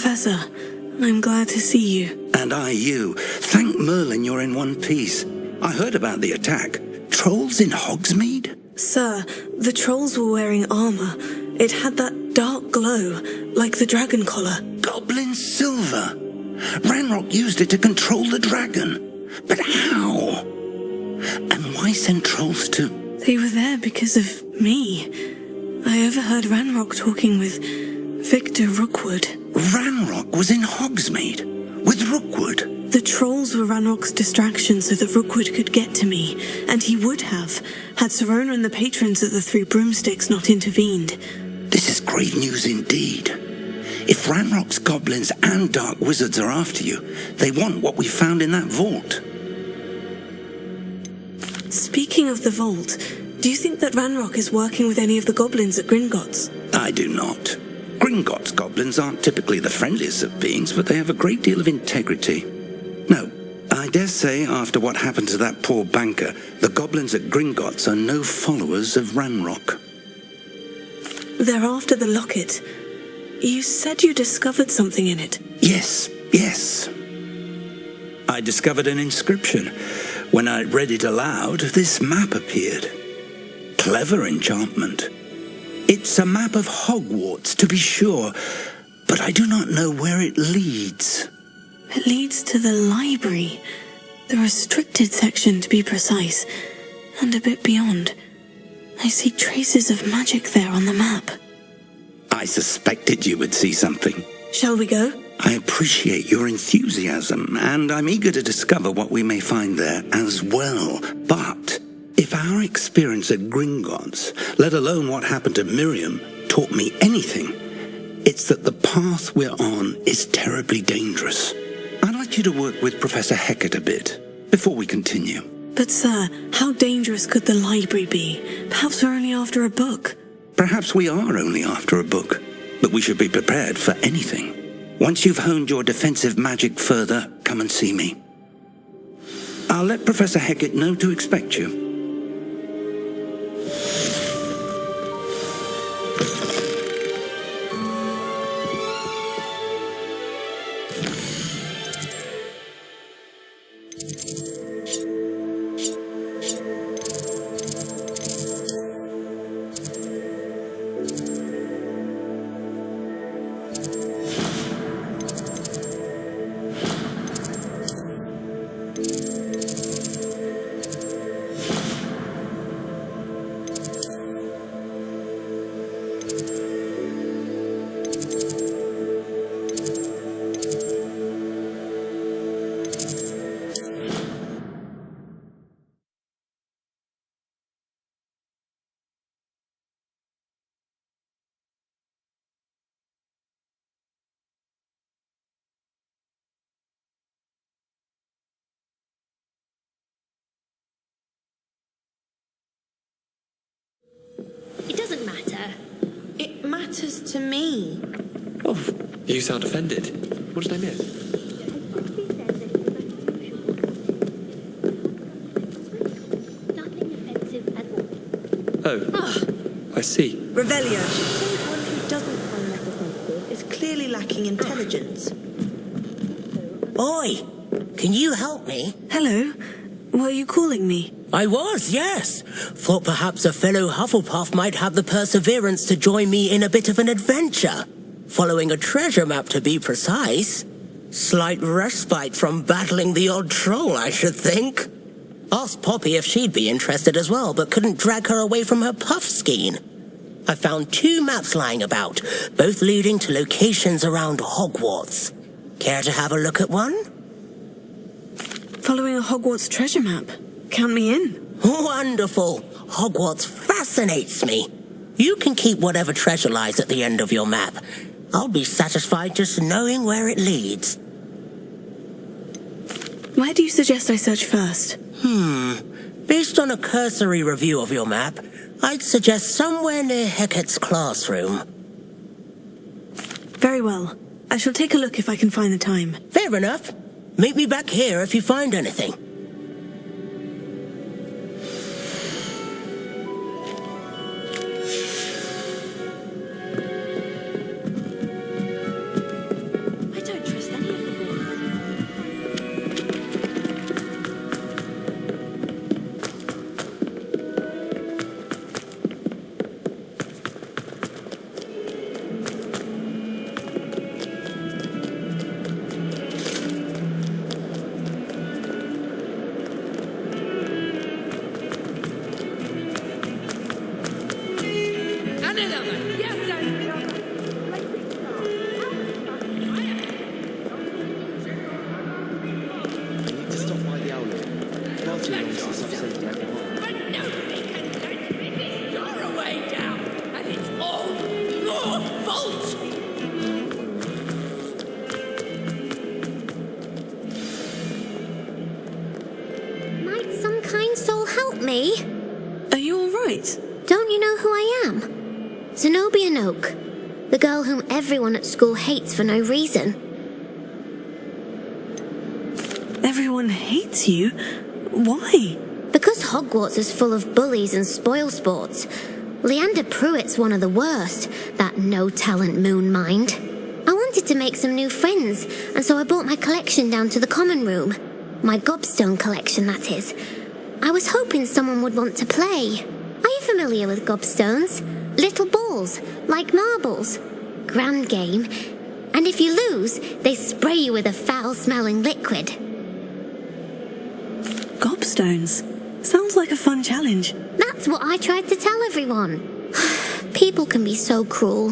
Professor, I'm glad to see you. And I you. Thank Merlin you're in one piece. I heard about the attack. Trolls in Hogsmeade? Sir, the trolls were wearing armor. It had that dark glow, like the dragon collar. Goblin silver. Ranrock used it to control the dragon. But how? And why send trolls to... They were there because of me. I overheard Ranrock talking with Victor Rookwood. Ranrock was in Hogsmeade with Rookwood. The trolls were Ranrock's distraction so that Rookwood could get to me, and he would have, had Serona and the patrons of the Three Broomsticks not intervened. This is great news indeed. If Ranrock's goblins and dark wizards are after you, they want what we found in that vault. Speaking of the vault, do you think that Ranrock is working with any of the goblins at Gringotts? I do not. Gringotts goblins aren't typically the friendliest of beings, but they have a great deal of integrity. No, I dare say after what happened to that poor banker, the goblins at Gringotts are no followers of Ranrock. They're after the locket. You said you discovered something in it. Yes. I discovered an inscription. When I read it aloud, this map appeared. Clever enchantment. It's a map of Hogwarts, to be sure, but I do not know where it leads. It leads to the library. The restricted section, to be precise, and a bit beyond. I see traces of magic there on the map. I suspected you would see something. Shall we go? I appreciate your enthusiasm, and I'm eager to discover what we may find there as well. But if our experience at Gringotts, let alone what happened to Miriam, taught me anything, it's that the path we're on is terribly dangerous. I'd like you to work with Professor Hecat a bit before we continue. But sir, how dangerous could the library be? Perhaps we're only after a book. Perhaps we are only after a book, but we should be prepared for anything. Once you've honed your defensive magic further, come and see me. I'll let Professor Hecat know to expect you. It doesn't matter. It matters to me. Oh, you sound offended. What did I miss? Nothing offensive at all. Oh, I see. Revelio. One who doesn't find that offensive is clearly lacking intelligence. Oi! Can you help me? Hello? Were you calling me? I was, yes. Thought perhaps a fellow Hufflepuff might have the perseverance to join me in a bit of an adventure. Following a treasure map, to be precise. Slight respite from battling the odd troll, I should think. Asked Poppy if she'd be interested as well, but couldn't drag her away from her puff skein. I found 2 maps lying about, both leading to locations around Hogwarts. Care to have a look at one? Following a Hogwarts treasure map. Count me in. Wonderful. Hogwarts fascinates me. You can keep whatever treasure lies at the end of your map. I'll be satisfied just knowing where it leads. Where do you suggest I search first? Based on a cursory review of your map, I'd suggest somewhere near Hecat's classroom. Very well. I shall take a look if I can find the time. Fair enough. Meet me back here if you find anything. me! Are you alright? Don't you know who I am? Zenobia Noak, the girl whom everyone at school hates for no reason. Everyone hates you? Why? Because Hogwarts is full of bullies and spoilsports. Leander Pruitt's one of the worst, that no-talent moon mind. I wanted to make some new friends, and so I brought my collection down to the common room. My gobstone collection, that is. I was hoping someone would want to play. Are you familiar with gobstones? Little balls, like marbles. Grand game. And if you lose, they spray you with a foul-smelling liquid. Gobstones? Sounds like a fun challenge. That's what I tried to tell everyone. People can be so cruel.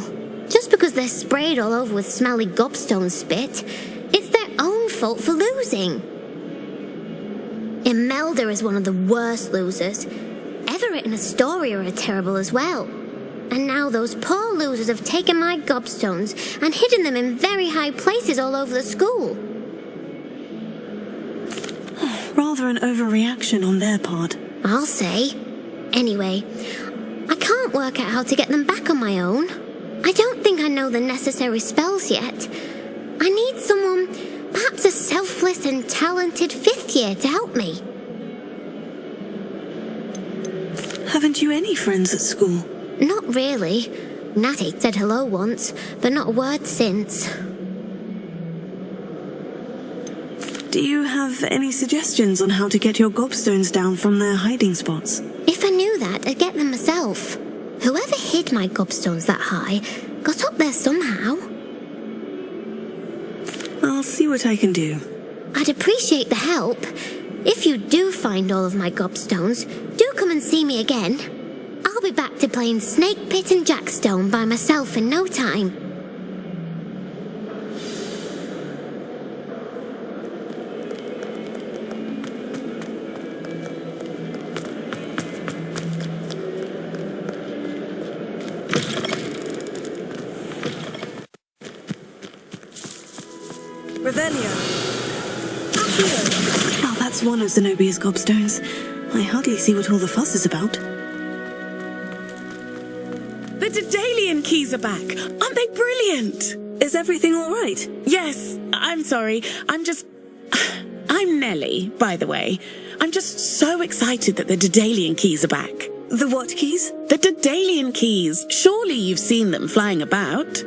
Just because they're sprayed all over with smelly gobstone spit, it's their own fault for losing. Imelda is one of the worst losers. Everett and Astoria are terrible as well. And now those poor losers have taken my gobstones and hidden them in very high places all over the school. Rather an overreaction on their part. I'll say. Anyway, I can't work out how to get them back on my own. I don't think I know the necessary spells yet. I need someone, perhaps a selfless and talented fifth year to help me. Haven't you any friends at school? Not really. Natty said hello once, but not a word since. Do you have any suggestions on how to get your gobstones down from their hiding spots? If I knew that, I'd get them myself. Whoever hid my gobstones that high got up there somehow. I'll see what I can do. I'd appreciate the help. If you do find all of my gobstones, do come and see me again. I'll be back to playing Snake Pit and Jackstone by myself in no time. Revelio. Oh, that's one of Zenobia's gobstones. I hardly see what all the fuss is about. The Daedalian keys are back. Aren't they brilliant? Is everything all right? Yes, I'm sorry. I'm Nellie, by the way. I'm just so excited that the Daedalian keys are back. The what keys? The Daedalian keys. Surely you've seen them flying about.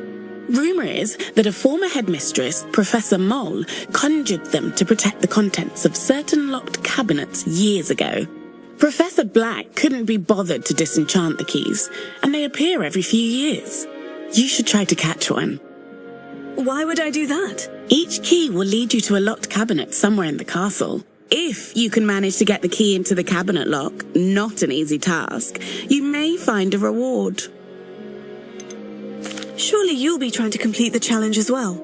Rumour is that a former headmistress, Professor Mole, conjured them to protect the contents of certain locked cabinets years ago. Professor Black couldn't be bothered to disenchant the keys, and they appear every few years. You should try to catch one. Why would I do that? Each key will lead you to a locked cabinet somewhere in the castle. If you can manage to get the key into the cabinet lock, not an easy task, you may find a reward. Surely you'll be trying to complete the challenge as well.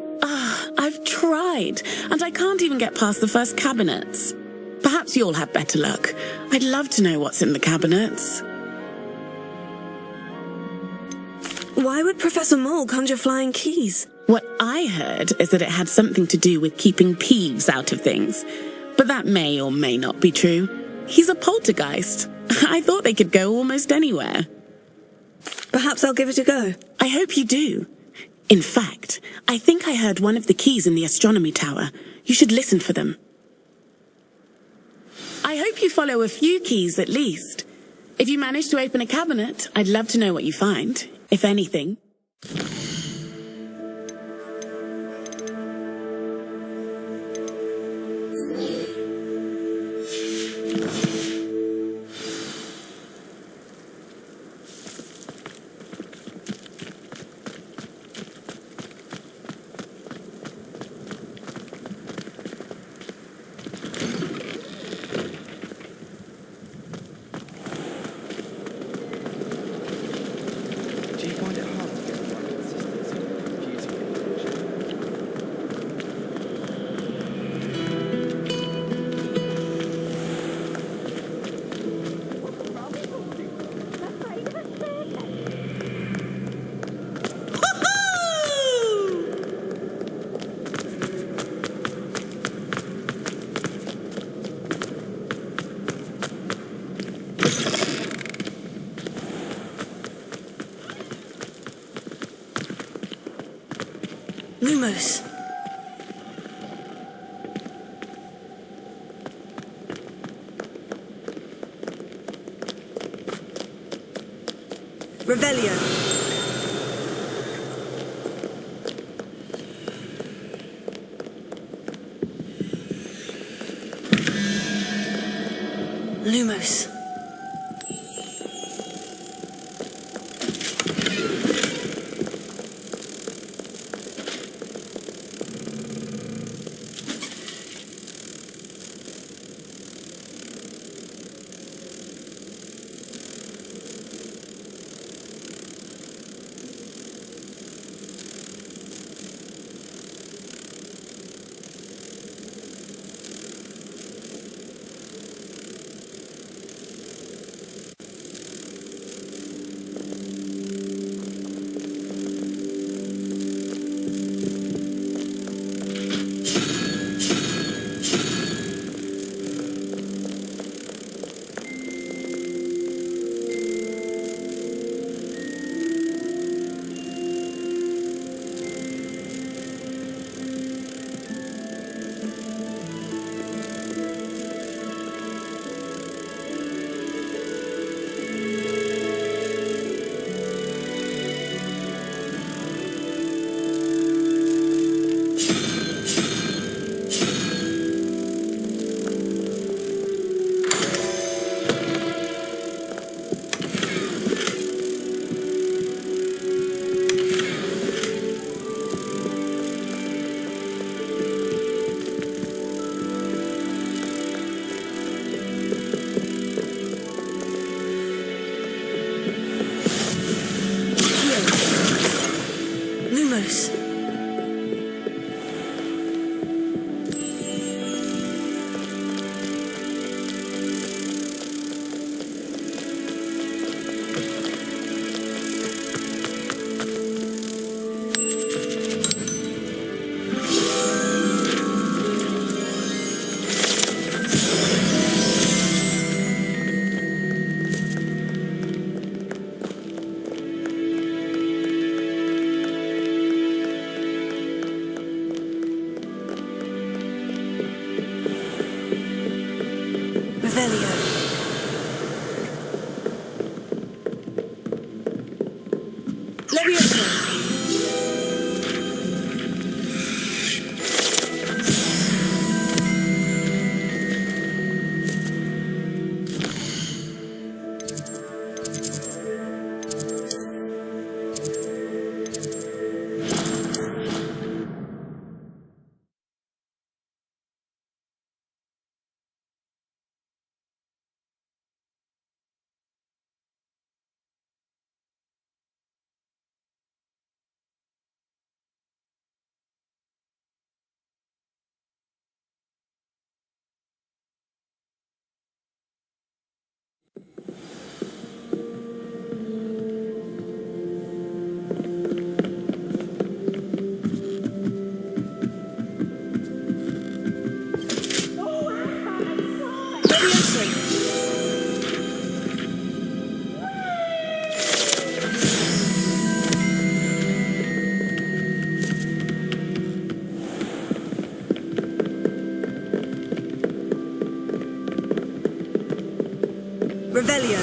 I've tried, and I can't even get past the first cabinets. Perhaps you'll have better luck. I'd love to know what's in the cabinets. Why would Professor Mole conjure flying keys? What I heard is that it had something to do with keeping Peeves out of things. But that may or may not be true. He's a poltergeist. I thought they could go almost anywhere. Perhaps I'll give it a go. I hope you do. In fact, I think I heard one of the keys in the astronomy tower. You should listen for them. I hope you follow a few keys at least. If you manage to open a cabinet, I'd love to know what you find, if anything. Lumos. Revelio. Lumos. Lumos. Revelio. Leviosa. Revelio.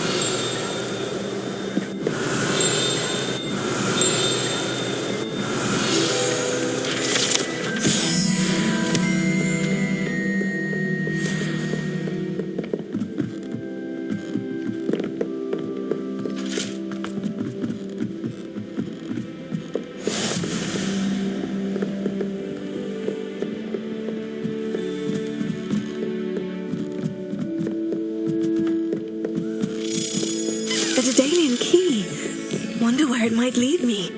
The Daedalian key. Wonder where it might lead me.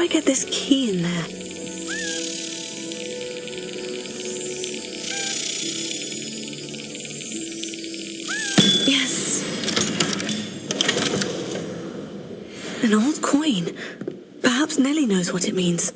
I get this key in there? Yes. An old coin. Perhaps Nellie knows what it means.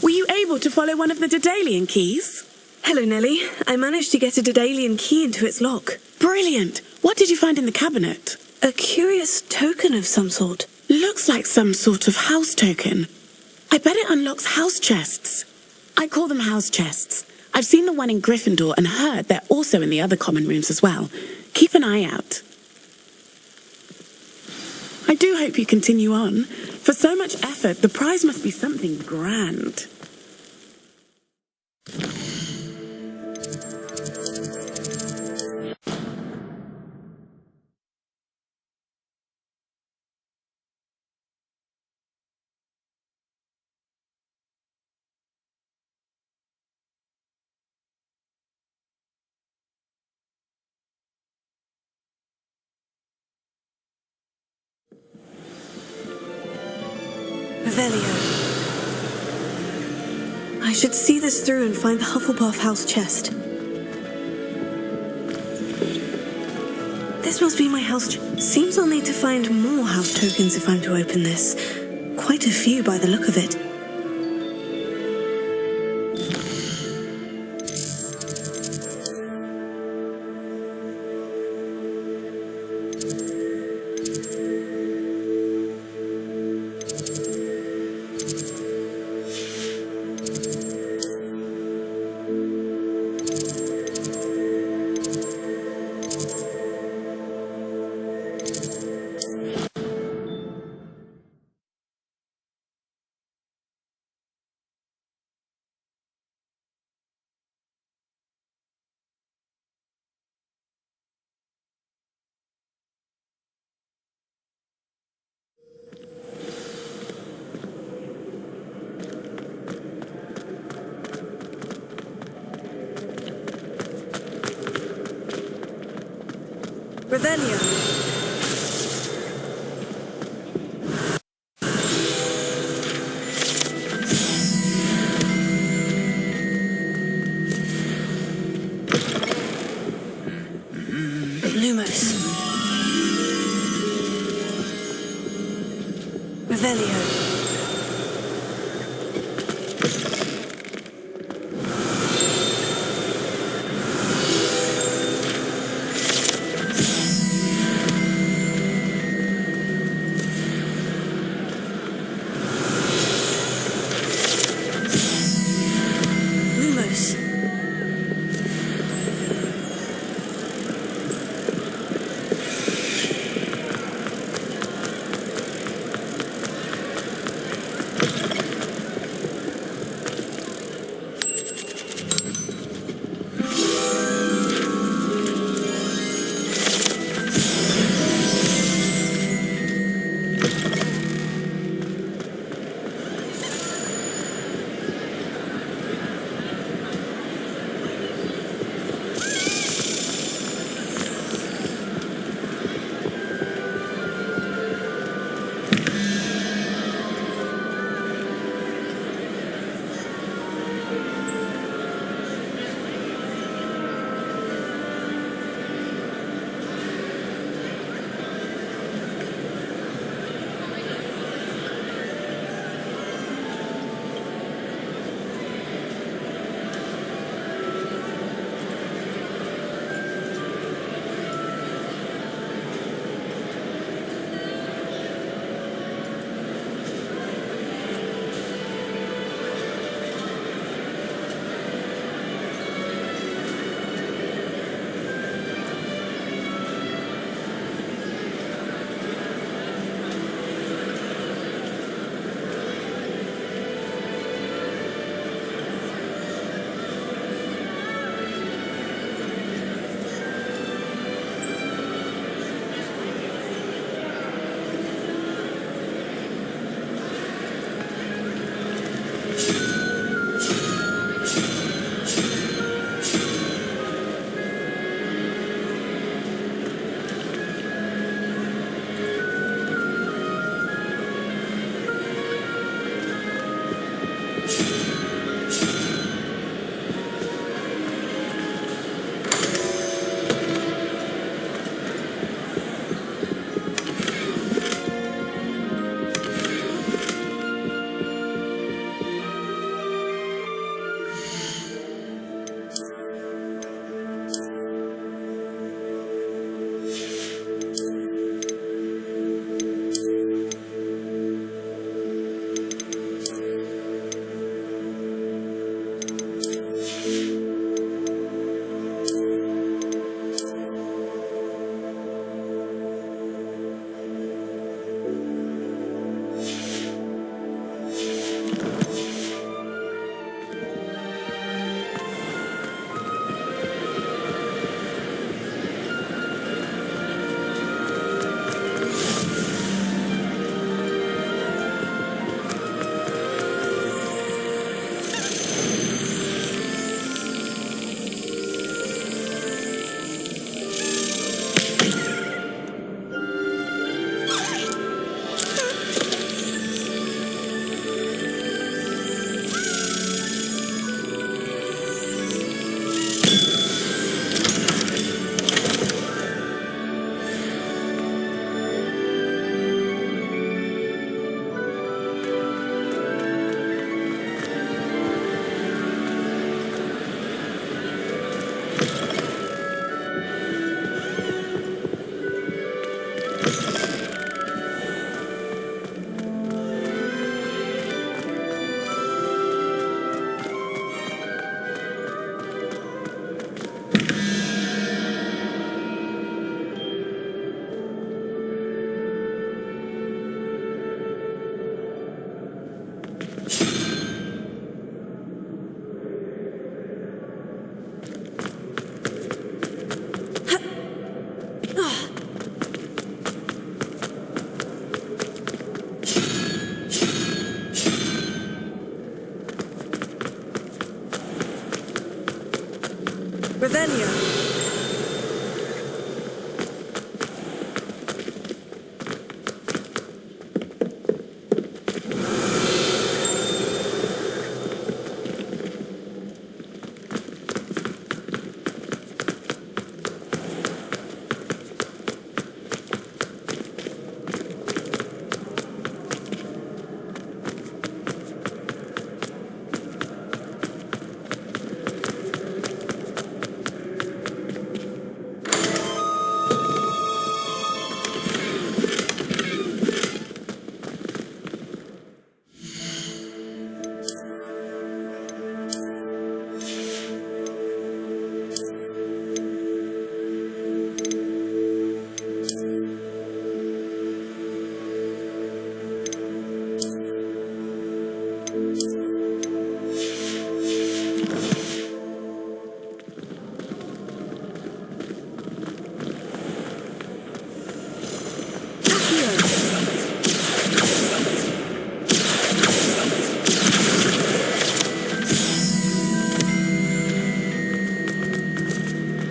Were you able to follow one of the Daedalian keys? Hello, Nellie. I managed to get a Daedalian key into its lock. Brilliant. What did you find in the cabinet? A curious token of some sort. Looks like some sort of house token. I bet it unlocks house chests. I call them house chests. I've seen the one in Gryffindor and heard they're also in the other common rooms as well. Keep an eye out. I do hope you continue on. For so much effort, the prize must be something grand. Revelio. I should see this through and find the Hufflepuff house chest. This must be my house. Seems I'll need to find more house tokens if I'm to open this. Quite a few by the look of it. Revelio. Lumos. Revelio.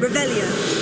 Revelio.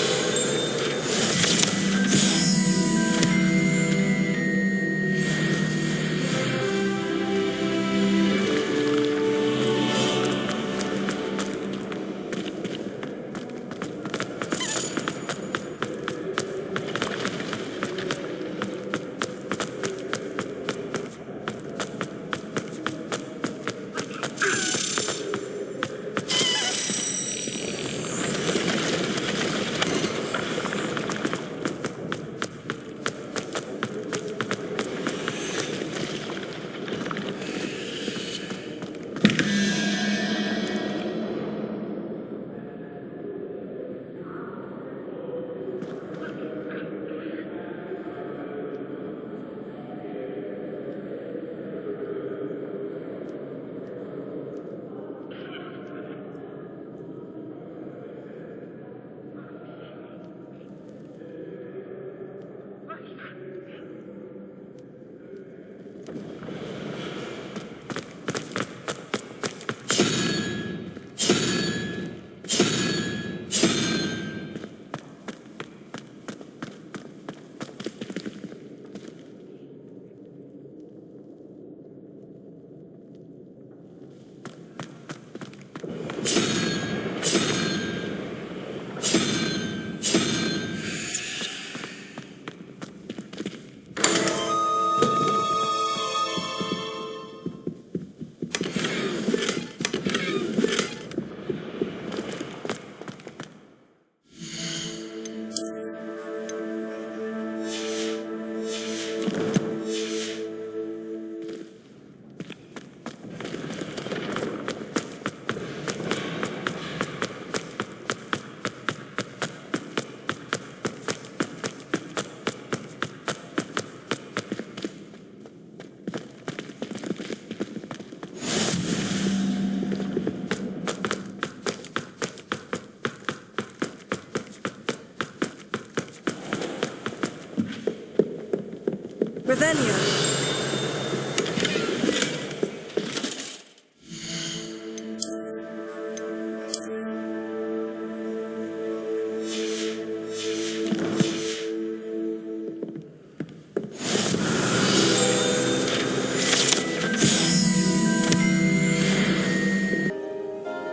Revelio.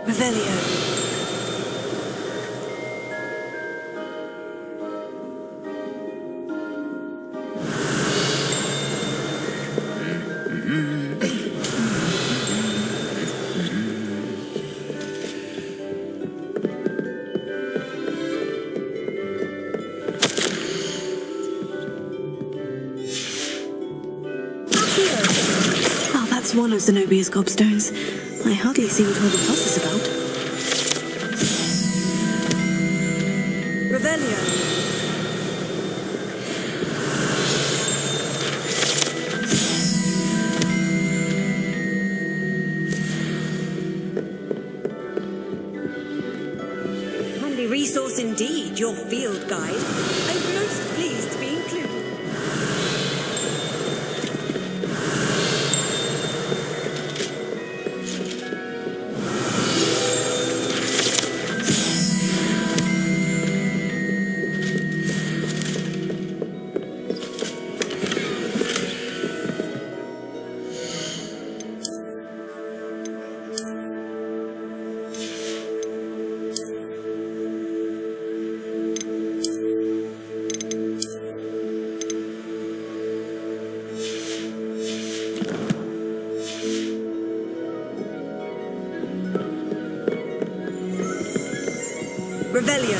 Revelio. Oh, that's one of Zenobia's gobstones. I hardly see what all the fuss is about. Revelio. Handy resource indeed, your field guide. I'm most pleased to be included. Revelio.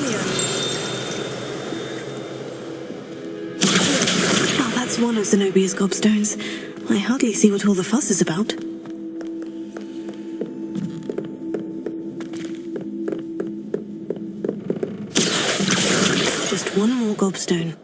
familiar. Oh, that's one of Zenobia's gobstones. I hardly see what all the fuss is about. Just one more gobstone.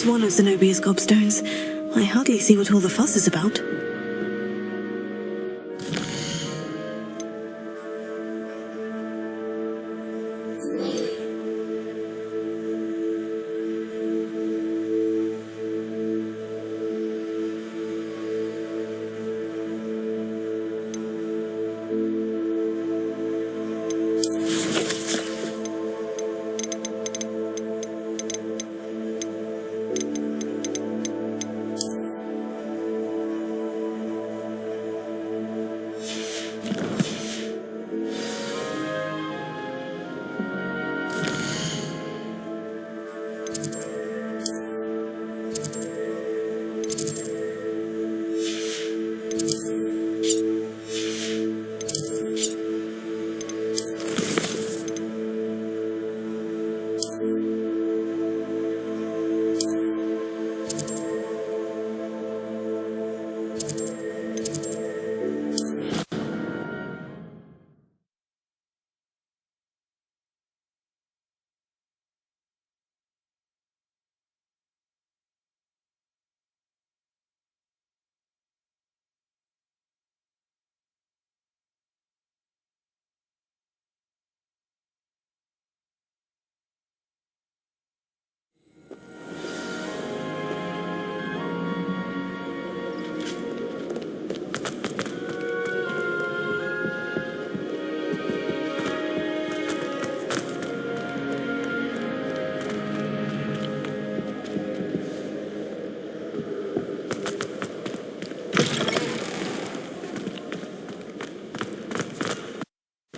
just one of Zenobia's gobstones. I hardly see what all the fuss is about.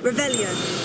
Revelio.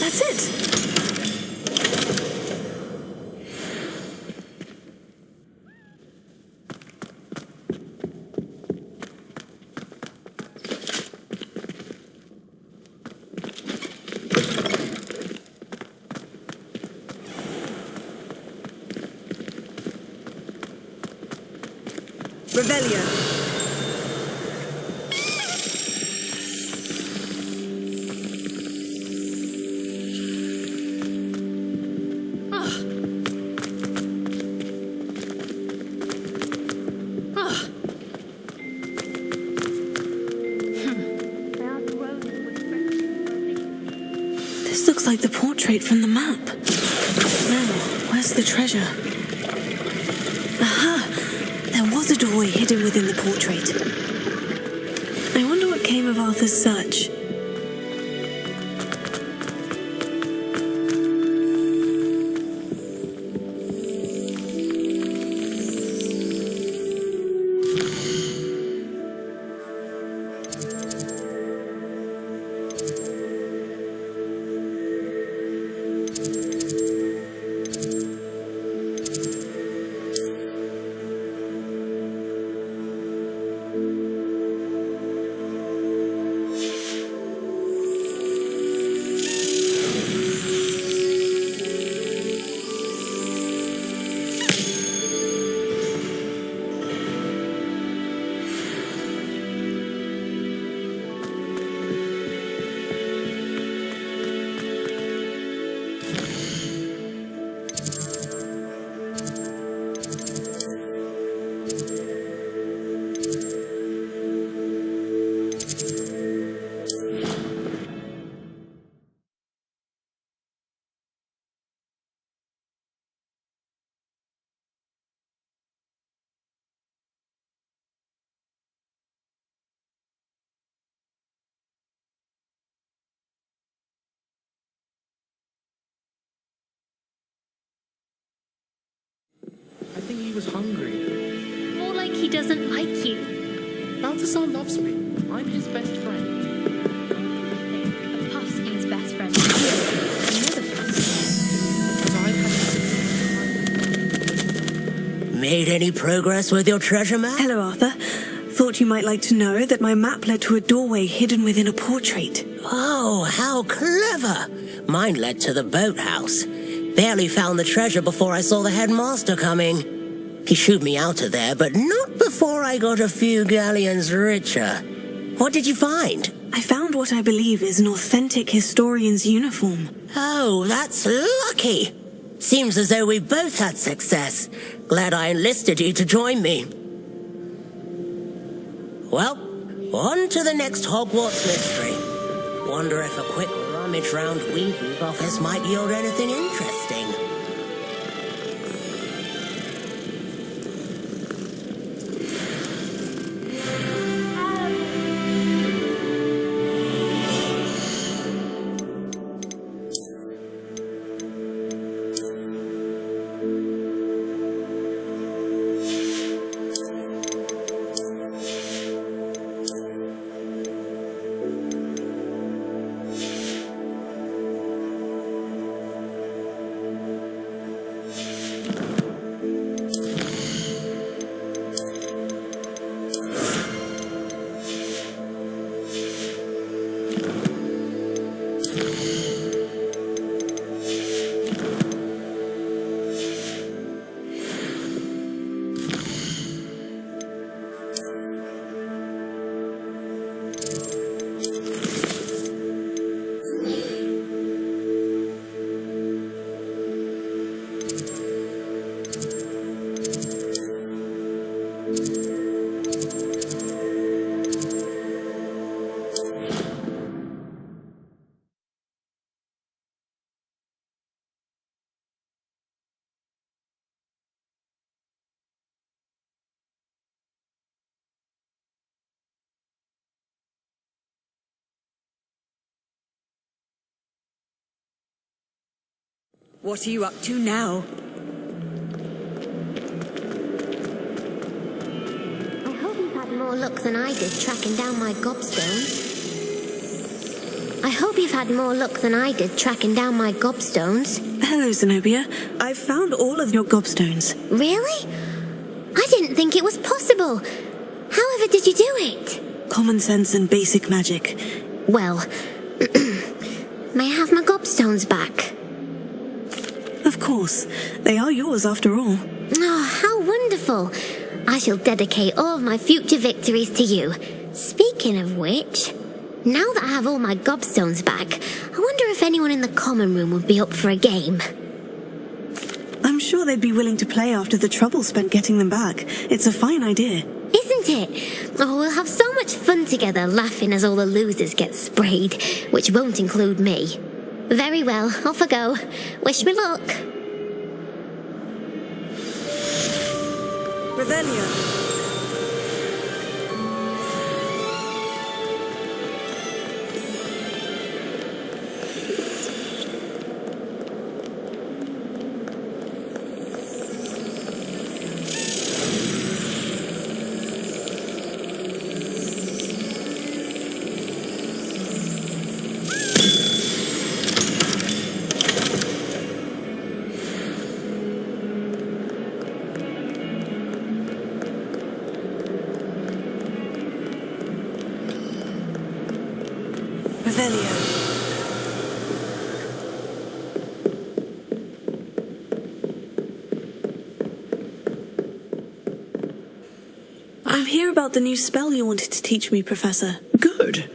That's it. Revelio. This looks like the portrait from the map. Now, where's the treasure? Aha! There was a doorway hidden within the portrait. I wonder what came of Arthur's search. was hungry. More like he doesn't like you. Balthazar loves me. I'm his best friend. Aposto's best friend. Made any progress with your treasure map? Hello, Arthur. Thought you might like to know that my map led to a doorway hidden within a portrait. Oh, how clever! Mine led to the boathouse. Barely found the treasure before I saw the headmaster coming. He shooed me out of there, but not before I got a few galleons richer. What did you find? I found what I believe is an authentic historian's uniform. Oh, that's lucky. Seems as though we both had success. Glad I enlisted you to join me. Well, on to the next Hogwarts mystery. Wonder if a quick rummage round Weasley's office might yield anything interesting. What are you up to now? I hope you've had more luck than I did tracking down my gobstones. Hello, Zenobia. I've found all of your gobstones. Really? I didn't think it was possible. However did you do it? Common sense and basic magic. Well, may I have my gobstones back? Of course. They are yours after all. Oh, how wonderful. I shall dedicate all of my future victories to you. Speaking of which, now that I have all my gobstones back, I wonder if anyone in the common room would be up for a game. I'm sure they'd be willing to play after the trouble spent getting them back. It's a fine idea. Isn't it? Oh, we'll have so much fun together laughing as all the losers get sprayed, which won't include me. Very well, off I go. Wish me luck. Revelio. I'm here about the new spell you wanted to teach me, Professor. Good.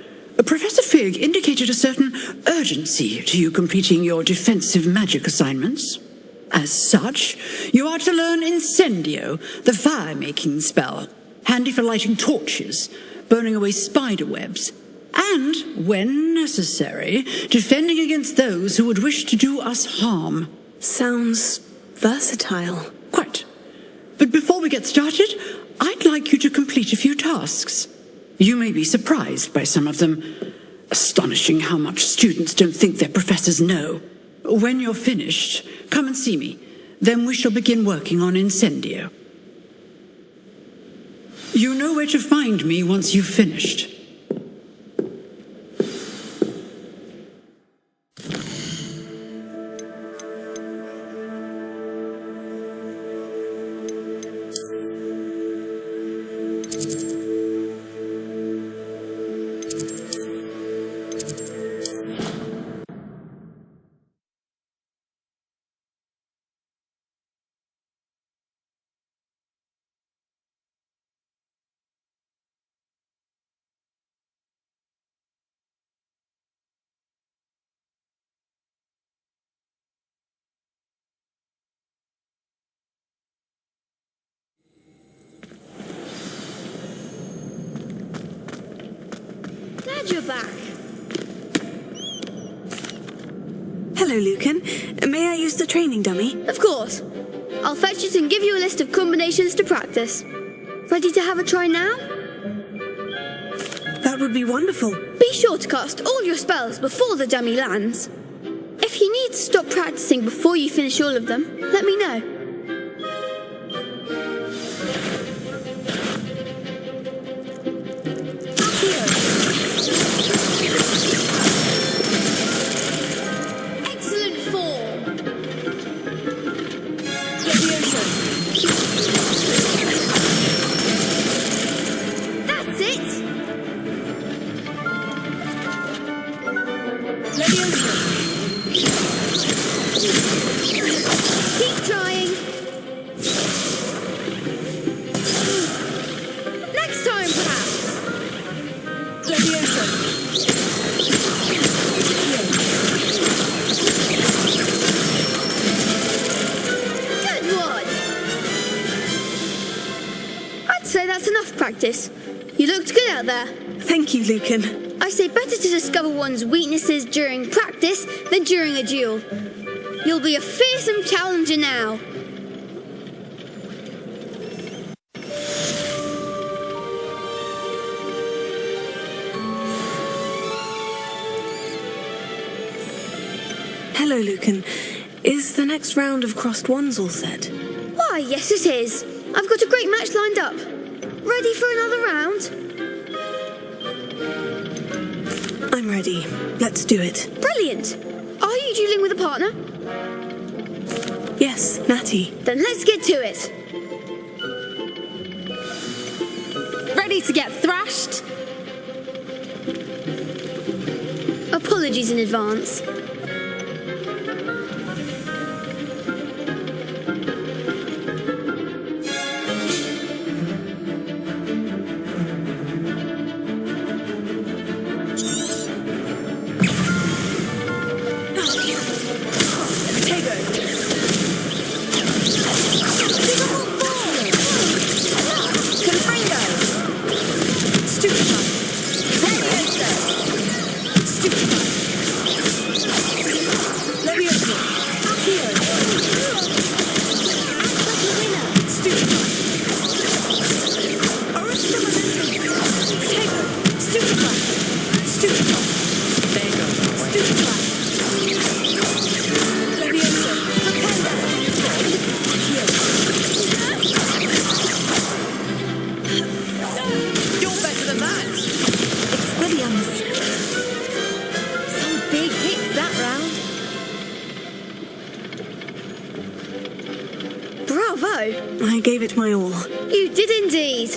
Professor Fig indicated a certain urgency to you completing your defensive magic assignments. As such, you are to learn Incendio, the fire-making spell, handy for lighting torches, burning away spider webs, and, when necessary, defending against those who would wish to do us harm. Sounds versatile. Quite. But before we get started, I'd like you to complete a few tasks. You may be surprised by some of them. Astonishing how much students don't think their professors know. When you're finished, come and see me. Then we shall begin working on Incendio. You know where to find me once you've finished. Glad you're back. Hello, Lucan. May I use the training dummy? Of course. I'll fetch it and give you a list of combinations to practice. Ready to have a try now? That would be wonderful. Be sure to cast all your spells before the dummy lands. If you need to stop practicing before you finish all of them, let me know. Practice. You looked good out there. Thank you, Lucan. I say better to discover one's weaknesses during practice than during a duel. You'll be a fearsome challenger now. Hello, Lucan. Is the next round of crossed wands all set? Why, yes it is. I've got a great match lined up. Ready for another round? I'm ready. Let's do it. Brilliant. Are you dueling with a partner? Yes, Natty. Then let's get to it. Ready to get thrashed? Apologies in advance. I gave it my all. You did indeed.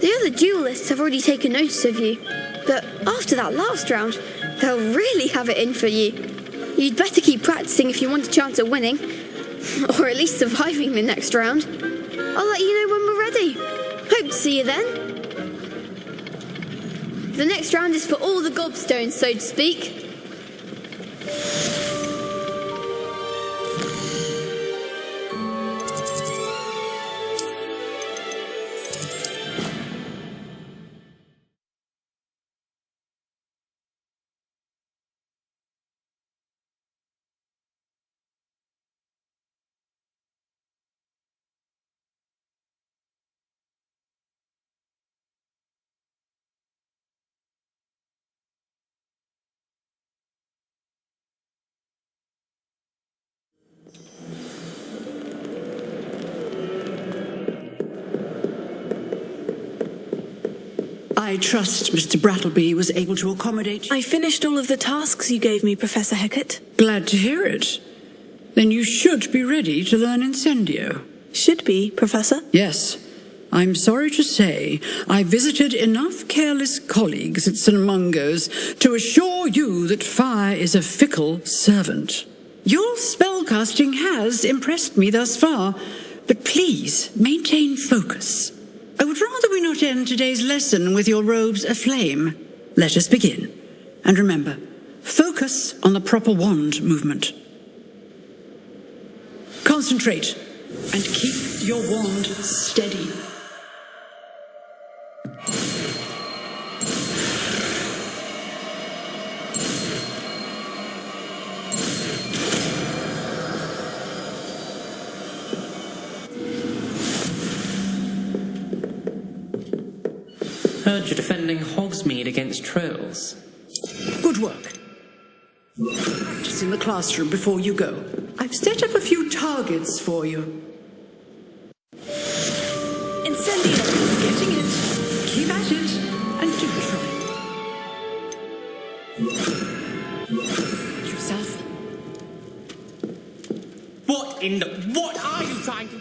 The other duelists have already taken notice of you, but after that last round, they'll really have it in for you. You'd better keep practicing if you want a chance at winning, or at least surviving the next round. I'll let you know when we're ready. Hope to see you then. The next round is for all the gobstones, so to speak. I trust Mr. Brattleby was able to accommodate... I finished all of the tasks you gave me, Professor Hecat. Glad to hear it. Then you should be ready to learn Incendio. Should be, Professor? Yes. I'm sorry to say I visited enough careless colleagues at St. Mungo's to assure you that fire is a fickle servant. Your spellcasting has impressed me thus far, but please maintain focus. I would rather we not end today's lesson with your robes aflame. Let us begin. And remember, focus on the proper wand movement. Concentrate and keep your wand steady. Heard you're defending Hogsmeade against trolls. Good work. Practice in the classroom before you go. I've set up a few targets for you. Incendio! Getting it. Keep at it, and do try. Yourself. What in the... What are you trying to...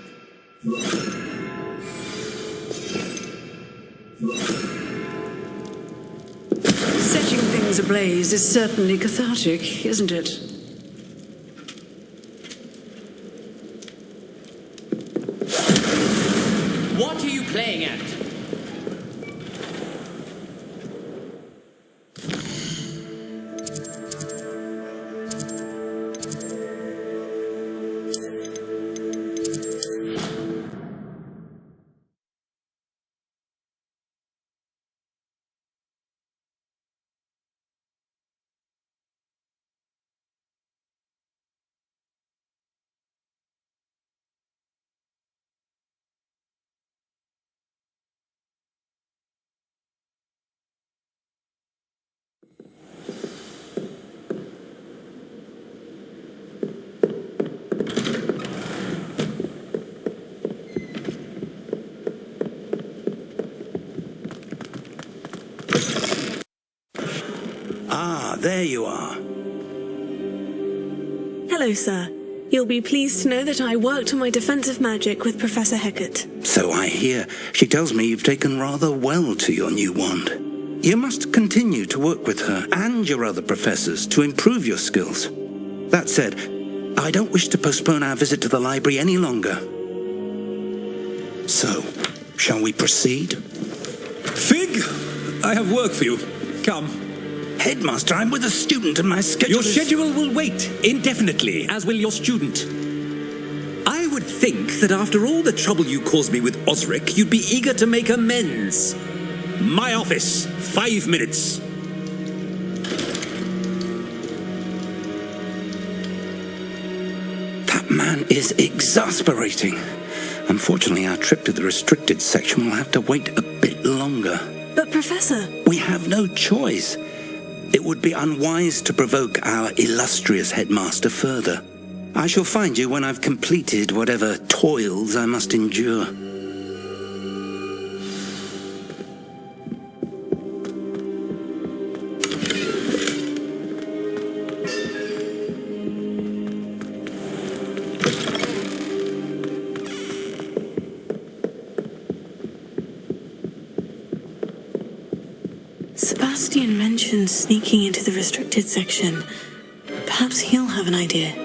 Setting things ablaze is certainly cathartic, isn't it? What are you playing at? Ah, there you are. Hello, sir. You'll be pleased to know that I worked on my defensive magic with Professor Hecat. So I hear. She tells me you've taken rather well to your new wand. You must continue to work with her and your other professors to improve your skills. That said, I don't wish to postpone our visit to the library any longer. So, shall we proceed? Fig, I have work for you. Come. Headmaster, I'm with a student and my schedule Your schedule will wait indefinitely, as will your student. I would think that after all the trouble you caused me with Osric, you'd be eager to make amends. My office, 5 minutes. That man is exasperating. Unfortunately, our trip to the restricted section will have to wait a bit longer. But, Professor... We have no choice. It would be unwise to provoke our illustrious headmaster further. I shall find you when I've completed whatever toils I must endure. Sebastian mentioned sneaking into the restricted section. Perhaps he'll have an idea.